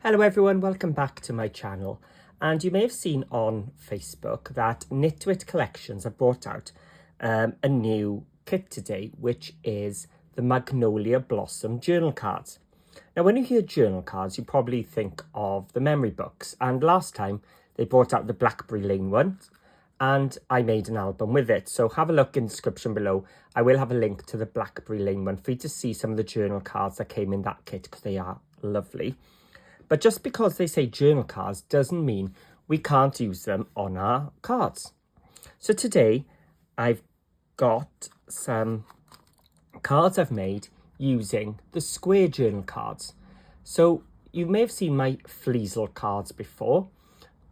Hello everyone, welcome back to my channel. And you may have seen on Facebook that Knitwit Collections have brought out a new kit today, which is the Magnolia Blossom journal cards. Now when you hear journal cards, you probably think of the memory books, and last time they brought out the Blackberry Lane one and I made an album with it. So have a look in the description below. I will have a link to the Blackberry Lane one for you to see some of the journal cards that came in that kit, because they are lovely. But just because they say journal cards doesn't mean we can't use them on our cards. So today I've got some cards I've made using the square journal cards. So you may have seen my Fleasel cards before.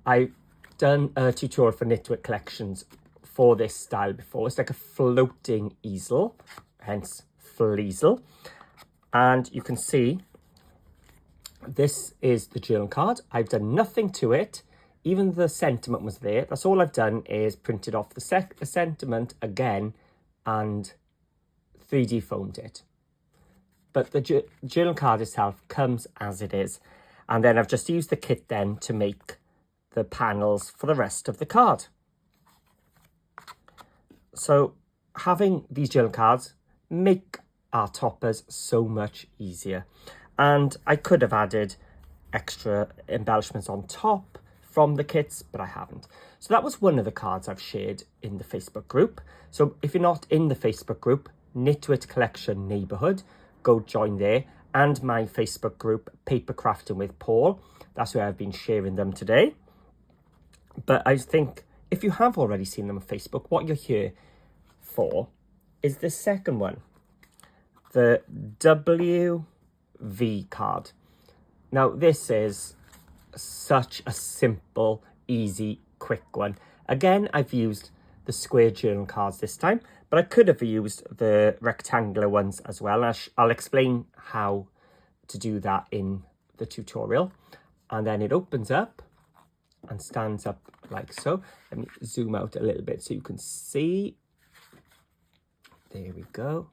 I've done a tutorial for Knitwit Collections for this style before. It's like a floating easel, hence Fleasel. And you can see this is the journal card. I've done nothing to it. Even the sentiment was there. That's all I've done is printed off the sentiment again and 3D foamed it. But the journal card itself comes as it is. And then I've just used the kit then to make the panels for the rest of the card. So having these journal cards make our toppers so much easier. And I could have added extra embellishments on top from the kits, but I haven't. So that was one of the cards I've shared in the Facebook group. So if you're not in the Facebook group, Knitwit Collection Neighbourhood, go join there. And my Facebook group, Paper Crafting with Paul. That's where I've been sharing them today. But I think if you have already seen them on Facebook, what you're here for is the second one. The WV card. Now this is such a simple, easy, quick one. Again, I've used the square journal cards this time, but I could have used the rectangular ones as well. I'll explain how to do that in the tutorial. And then it opens up and stands up like so. Let me zoom out a little bit so you can see. There we go.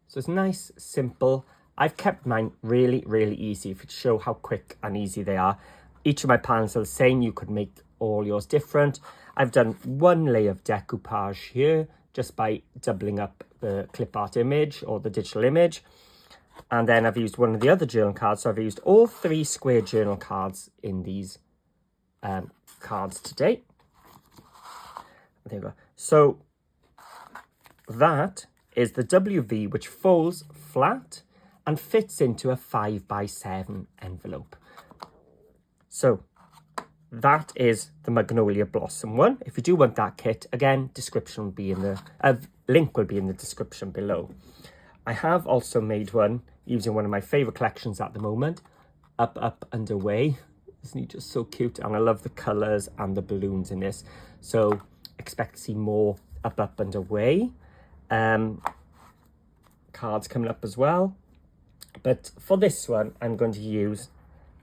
So it's nice, simple. I've kept mine really, really easy to show how quick and easy they are. Each of my panels are the same. You could make all yours different. I've done one layer of decoupage here just by doubling up the clip art image or the digital image. And then I've used one of the other journal cards. So I've used all 3 square journal cards in these cards today. There you go. So that is the WV, which folds flat and fits into a 5x7 envelope. So that is the Magnolia Blossom one. If you do want that kit, again, description will be in the link will be in the description below. I have also made one using one of my favorite collections at the moment, Up, Up and Away. Isn't he just so cute? And I love the colors and the balloons in this. So expect to see more Up, Up and Away cards coming up as well. But for this one, I'm going to use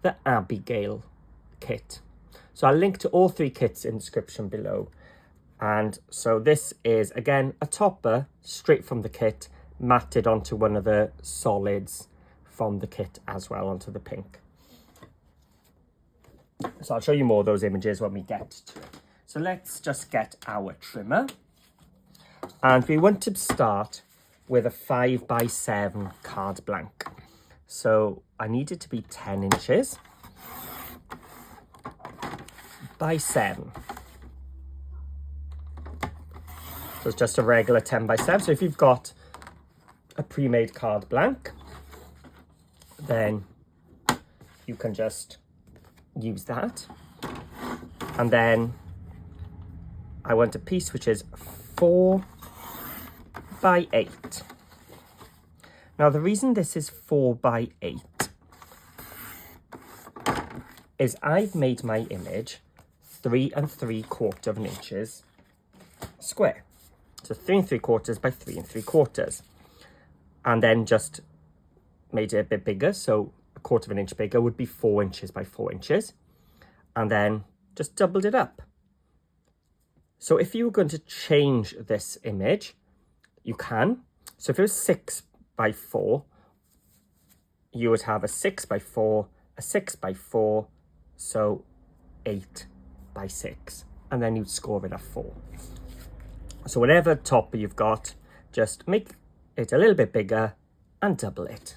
the Abigail kit. So I'll link to all 3 kits in the description below. And so this is, again, a topper straight from the kit, matted onto one of the solids from the kit as well, onto the pink. So I'll show you more of those images when we get to it. So let's just get our trimmer. And we want to start with a 5x7 card blank. So I need it to be 10 inches by 7. So it's just a regular 10x7. So if you've got a pre-made card blank, then you can just use that. And then I want a piece which is 4x8. Now the reason this is 4x8 is I've made my image 3 3/4 inches square. So 3 3/4 by 3 3/4. And then just made it a bit bigger, so 1/4 inch bigger would be 4 inches by 4 inches. And then just doubled it up. So if you were going to change this image, you can. So if it was 6 by 4, you would have a 6 by 4 a 6 by 4, so 8 by 6, and then you'd score it a 4. So whatever topper you've got, just make it a little bit bigger and double it.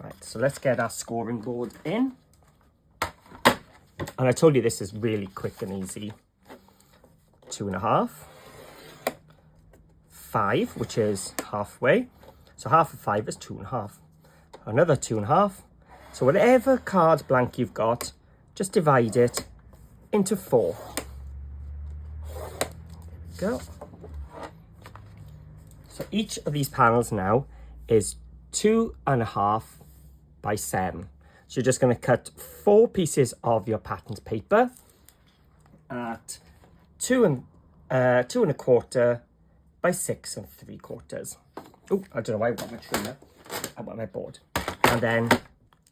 Right, so let's get our scoring board in. And I told you this is really quick and easy. 2.5, 5, which is halfway. So half of 5 is 2.5. Another 2.5. So whatever card blank you've got, just divide it into 4. There we go. So each of these panels now is 2.5 by 7. So you're just going to cut 4 pieces of your patterned paper at 2.25 by 6.75. Oh, I don't know why I want my trimmer. I want my board. And then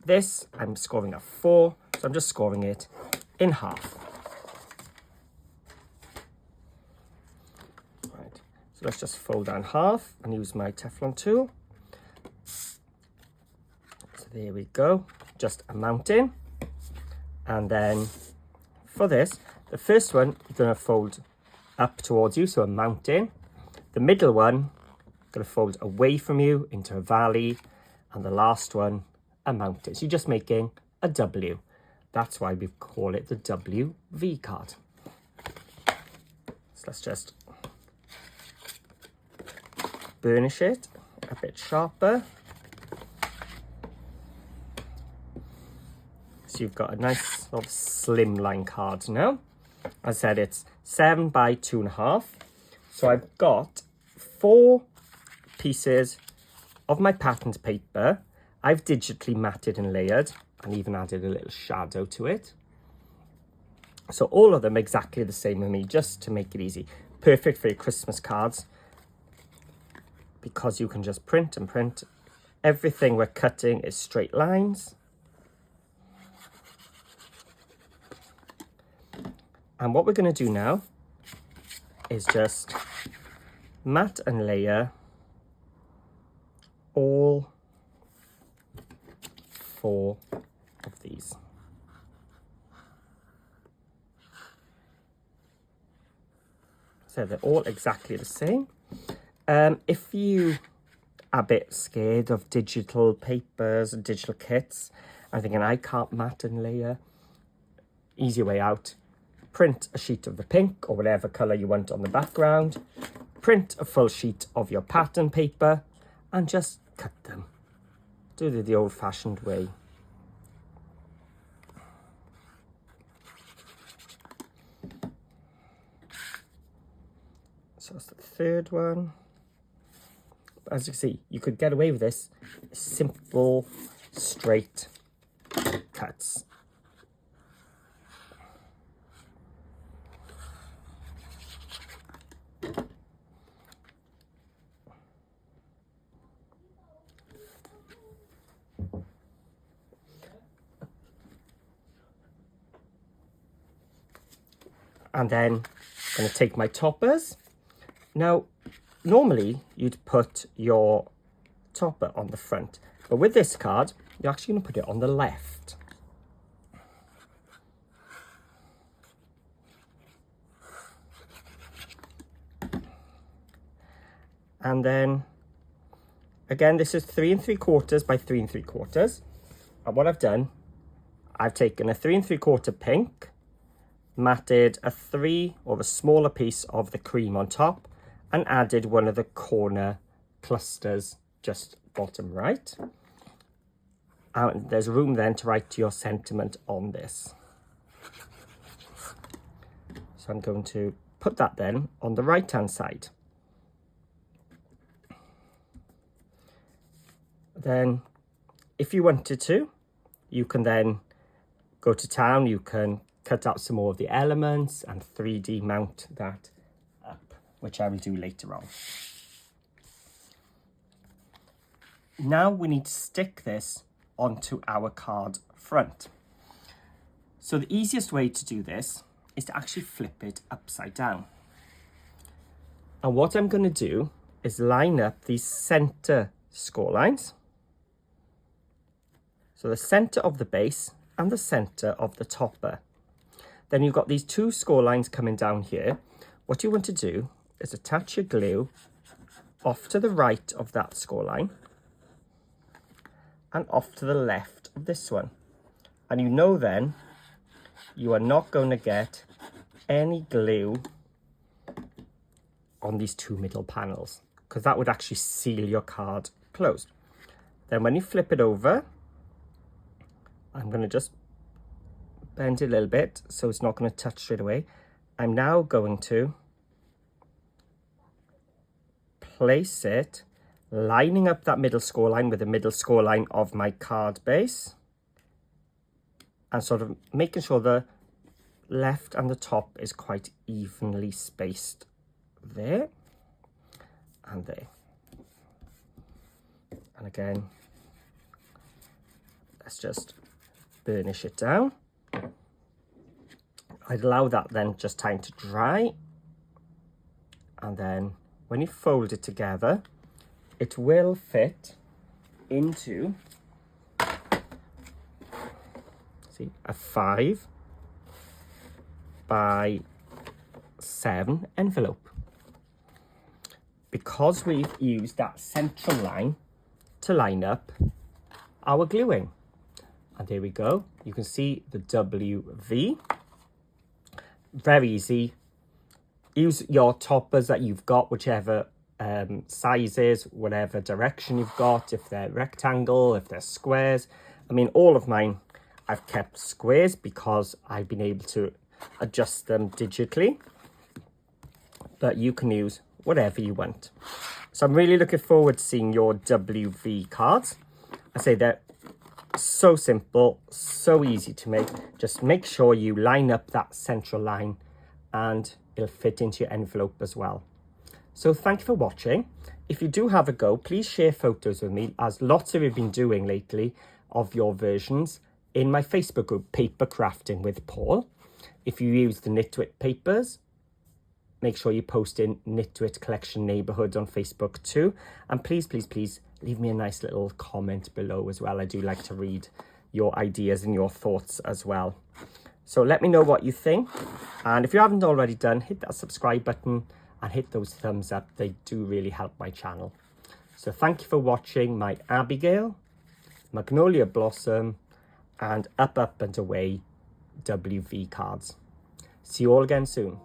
this, I'm scoring a 4, so I'm just scoring it in half. Right, so let's just fold down half and use my Teflon tool. So there we go, just a mountain. And then for this, the first one, you're going to fold up towards you, so a mountain. The middle one, going to fold away from you into a valley, and the last one, a mountain. So you're just making a W. That's why we call it the WV card. So let's just burnish it a bit sharper. So you've got a nice sort of slimline card now. As I said, it's 7 by 2.5. So I've got 4 pieces of my patterned paper. I've digitally matted and layered and even added a little shadow to it. So all of them exactly the same with me, just to make it easy. Perfect for your Christmas cards, because you can just print and print. Everything we're cutting is straight lines. And what we're going to do now is just mat and layer all 4 of these. So they're all exactly the same. If you are a bit scared of digital papers and digital kits, I'm thinking I can't mat and layer, easy way out. Print a sheet of the pink or whatever colour you want on the background. Print a full sheet of your pattern paper and just cut them. Do it the old-fashioned way. So that's the third one. As you can see, you could get away with this. Simple, straight cuts. And then I'm going to take my toppers. Now, normally you'd put your topper on the front, but with this card, you're actually going to put it on the left. And then, again, this is 3.75 by 3.75. And what I've done, I've taken a 3.75 pink, matted a 3 or a smaller piece of the cream on top, and added one of the corner clusters just bottom right. And there's room then to write your sentiment on this. So I'm going to put that then on the right hand side. Then if you wanted to, you can then go to town, you can cut out some more of the elements and 3D mount that up, which I will do later on. Now we need to stick this onto our card front. So the easiest way to do this is to actually flip it upside down. And what I'm going to do is line up these center score lines. So the centre of the base and the centre of the topper. Then you've got these two score lines coming down here. What you want to do is attach your glue off to the right of that score line and off to the left of this one. And you know then you are not going to get any glue on these two middle panels, because that would actually seal your card closed. Then when you flip it over, I'm going to just bend it a little bit so it's not going to touch straight away. I'm now going to place it lining up that middle score line with the middle score line of my card base, and sort of making sure the left and the top is quite evenly spaced there and there. And again, let's just burnish it down. I'd allow that then just time to dry, and then when you fold it together, it will fit into, see, a 5 by 7 envelope, because we've used that central line to line up our gluing. And there we go, you can see the WV. Very easy. Use your toppers that you've got, whichever sizes, whatever direction you've got, if they're rectangle, if they're squares. I mean, all of mine I've kept squares because I've been able to adjust them digitally, but you can use whatever you want. So I'm really looking forward to seeing your WV cards. I say they're so simple, so easy to make. Just make sure you line up that central line and it'll fit into your envelope as well. So thank you for watching. If you do have a go, please share photos with me, as lots of you have been doing lately, of your versions in my Facebook group, Paper Crafting with Paul. If you use the Knitwit papers, make sure you post in Knitwit Collection Neighbourhood on Facebook too. And please, please, please leave me a nice little comment below as well. I do like to read your ideas and your thoughts as well. So let me know what you think. And if you haven't already done, hit that subscribe button and hit those thumbs up. They do really help my channel. So thank you for watching my Abigail, Magnolia Blossom, and Up, Up and Away WV cards. See you all again soon.